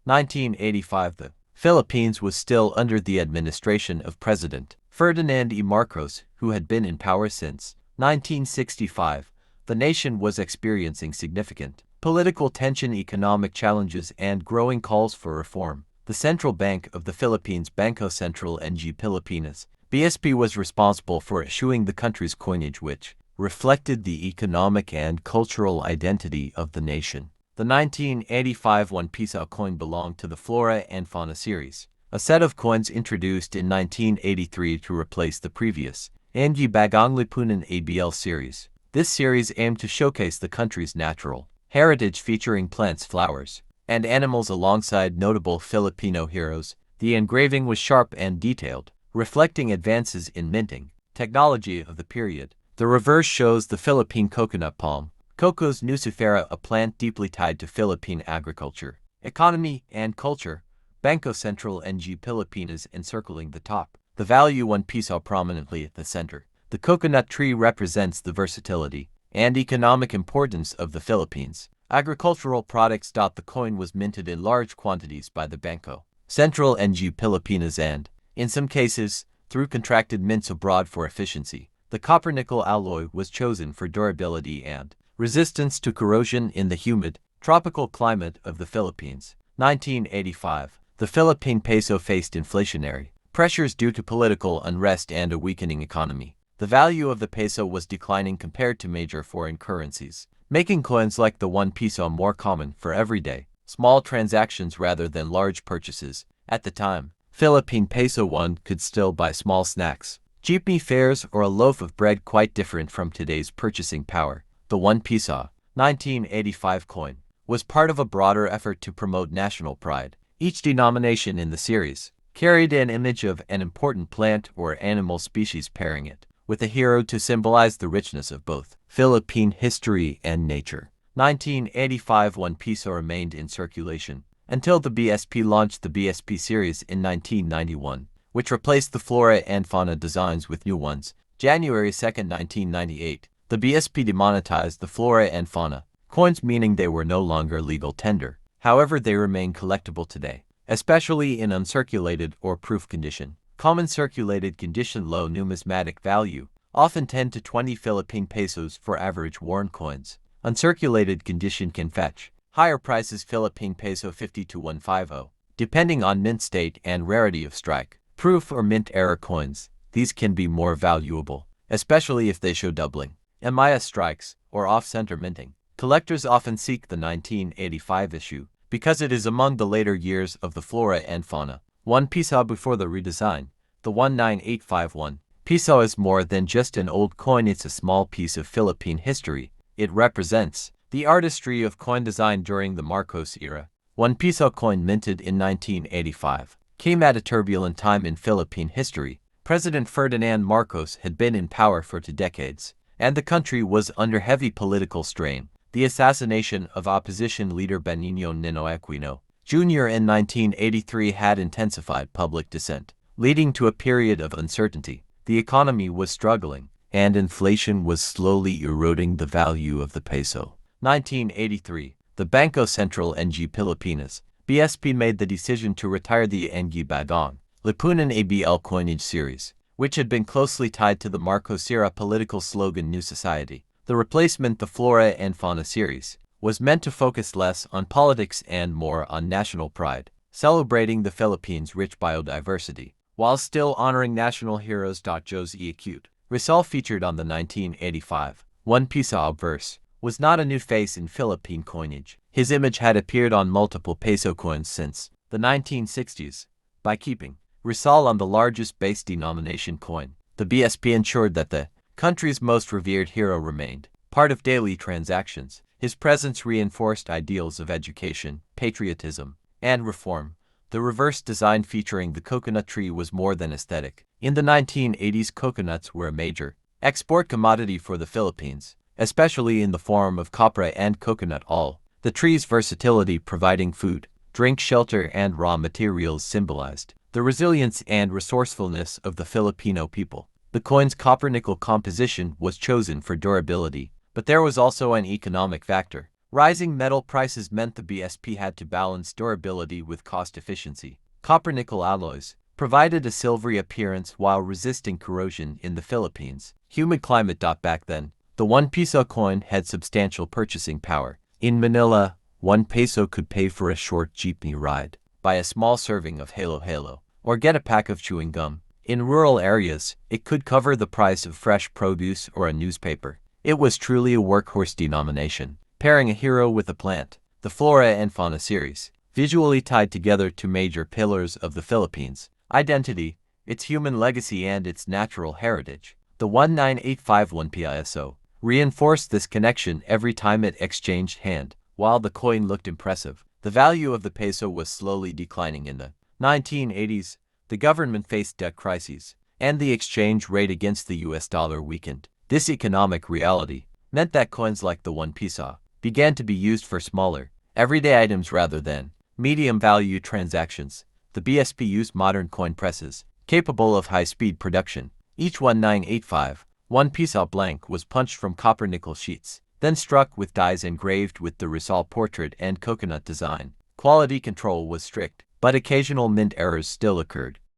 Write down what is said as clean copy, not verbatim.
1985. The Philippines was still under the administration of President Ferdinand E. Marcos, who had been in power since 1965. The nation was experiencing significant political tension, economic challenges, and growing calls for reform. The Central Bank of the Philippines, Bangko Sentral ng Pilipinas, BSP, was responsible for issuing the country's coinage, which reflected the economic and cultural identity of the nation. The 1985 1 Piso coin belonged to the Flora and Fauna series, a set of coins introduced in 1983 to replace the previous Ang Bagong Lipunan ABL series. This series aimed to showcase the country's natural heritage, featuring plants, flowers, and animals alongside notable Filipino heroes. The engraving was sharp and detailed, reflecting advances in minting technology of the period. The reverse shows the Philippine coconut palm, Cocos nucifera, a plant deeply tied to Philippine agriculture, economy, and culture. Bangko Sentral ng Pilipinas encircling the top. The value 1 Piso prominently at the center. The coconut tree represents the versatility and economic importance of the Philippines. Agricultural products. The coin was minted in large quantities by the Bangko Sentral ng Pilipinas and, in some cases, through contracted mints abroad for efficiency. The copper-nickel alloy was chosen for durability and resistance to corrosion in the humid, tropical climate of the Philippines. 1985. The Philippine peso faced inflationary pressures due to political unrest and a weakening economy. The value of the peso was declining compared to major foreign currencies, making coins like the 1 Piso more common for everyday, small transactions rather than large purchases. At the time, Philippine peso 1 could still buy small snacks, jeepney fares, or a loaf of bread, quite different from today's purchasing power. The 1 Piso, 1985 coin was part of a broader effort to promote national pride. Each denomination in the series carried an image of an important plant or animal species, pairing it with a hero to symbolize the richness of both Philippine history and nature. 1985 1 Piso remained in circulation until the BSP launched the BSP series in 1991, which replaced the Flora and Fauna designs with new ones. January 2, 1998, the BSP demonetized the Flora and Fauna coins, meaning they were no longer legal tender. However, they remain collectible today, especially in uncirculated or proof condition. Common circulated condition, low numismatic value, often 10 to 20 Philippine pesos for average worn coins. Uncirculated condition can fetch higher prices, Philippine peso 50 to 150, depending on mint state and rarity of strike. Proof or mint error coins, these can be more valuable, especially if they show doubling, MIS strikes, or off-center minting. Collectors often seek the 1985 issue because it is among the later years of the Flora and Fauna. 1 Piso before the redesign. The 19851 Piso is more than just an old coin, it's a small piece of Philippine history. It represents the artistry of coin design during the Marcos era. 1 Piso coin minted in 1985 came at a turbulent time in Philippine history. President Ferdinand Marcos had been in power for 2 decades, and the country was under heavy political strain. The assassination of opposition leader Benigno Ninoy Aquino Jr. in 1983 had intensified public dissent, leading to a period of uncertainty. The economy was struggling, and inflation was slowly eroding the value of the peso. 1983. The Bangko Sentral ng Pilipinas, BSP, made the decision to retire the Ang Bagong Lipunan ABL coinage series, which had been closely tied to the Marcos era political slogan New Society. The replacement, the Flora and Fauna series, was meant to focus less on politics and more on national pride, celebrating the Philippines' rich biodiversity, while still honoring national heroes. José Rizal, featured on the 1985 1 Piso obverse, was not a new face in Philippine coinage. His image had appeared on multiple peso coins since the 1960s. By keeping Rizal on the largest base denomination coin, the BSP ensured that the country's most revered hero remained part of daily transactions. His presence reinforced ideals of education, patriotism, and reform. The reverse design featuring the coconut tree was more than aesthetic. In the 1980s, coconuts were a major export commodity for the Philippines, especially in the form of copra and coconut oil. The tree's versatility, providing food, drink, shelter, and raw materials, symbolized the resilience and resourcefulness of the Filipino people. The coin's copper-nickel composition was chosen for durability, but there was also an economic factor. Rising metal prices meant the BSP had to balance durability with cost efficiency. Copper-nickel alloys provided a silvery appearance while resisting corrosion in the Philippines. Humid climate. Back then, the 1 peso coin had substantial purchasing power. In Manila, 1 peso could pay for a short jeepney ride, buy a small serving of halo-halo, or get a pack of chewing gum. In rural areas, it could cover the price of fresh produce or a newspaper. It was truly a workhorse denomination, pairing a hero with a plant. The Flora and Fauna series, visually tied together to major pillars of the Philippines' identity, its human legacy and its natural heritage. The 19851 PISO reinforced this connection every time it exchanged hand. While the coin looked impressive, the value of the peso was slowly declining. In the 1980s, the government faced debt crises, and the exchange rate against the US dollar weakened. This economic reality meant that coins like the 1 peso began to be used for smaller, everyday items rather than medium-value transactions. The BSP used modern coin presses, capable of high-speed production. Each 1985 1 peso blank was punched from copper-nickel sheets, then struck with dies engraved with the Rizal portrait and coconut design. Quality control was strict, but occasional mint errors still occurred.